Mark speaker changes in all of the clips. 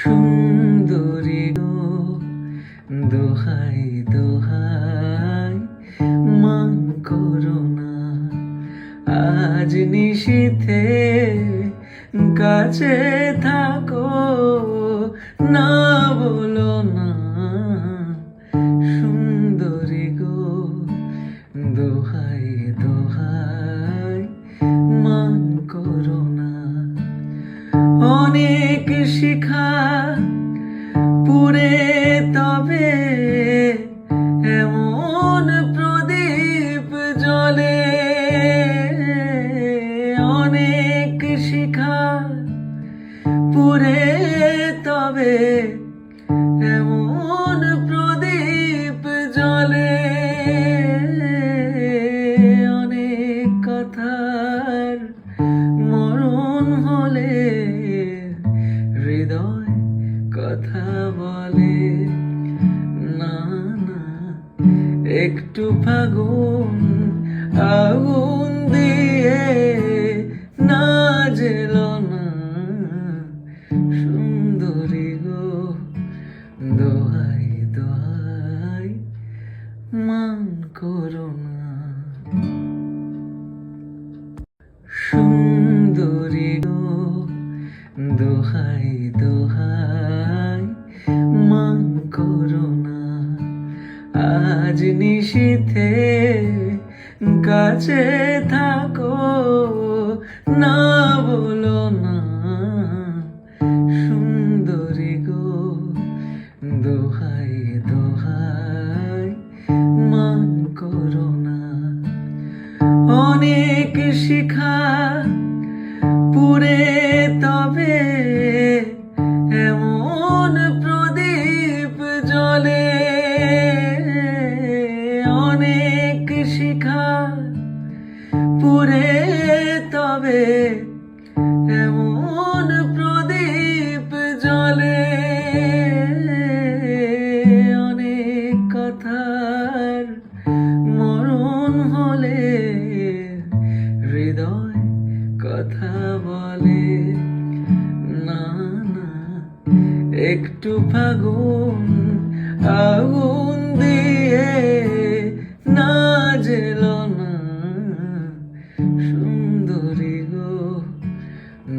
Speaker 1: সুন্দরী গো, দোহাই দোহাই মান করো না। আজ নিশীথে কাছে থাকো, না বলো না। সুন্দরী গো, দোহাই দোহাই মান করো না। অনেক শিখা পুরে তবে এমন প্রদীপ জ্বলে। অনেক শিখা পুরে তবে এমন প্রদীপ জ্বলে। অনেক কথার মরণ হলে হৃদয় কথা বলে। না না, একটু ফাগুন আগুন দিয়ে না জেল না। সুন্দরী গো, দোহাই দোহাই মান করো না। সুন্দরী গো, দোহাই দোহাই মান করো না। আজ নিশীথে কাছে থাকো, না বলো না। সুন্দরী গো, দোহাই দোহাই মান করো না। অনেক শিখা পুরে তবে এমন প্রদীপ জ্বলে। অনেক শিখা পুরে তবে এমন প্রদীপ জ্বলে। অনেক কথার মরণ হলে হৃদয় কথা বলে। না না, একটু ফাগুন আগুন দিয়ে না জেল না। সুন্দরী গো,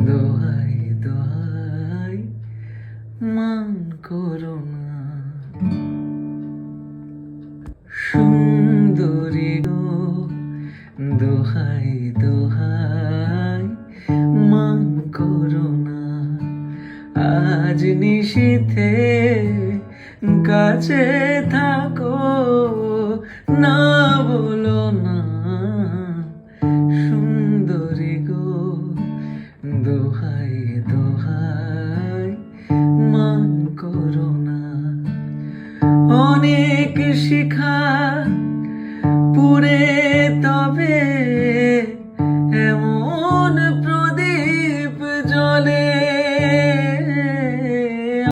Speaker 1: দোহাই দোহাই মান করো না। সুন্দরী গো, দোহাই দোহাই মান করো না। আজ নিশীথে কাছে থাকো, না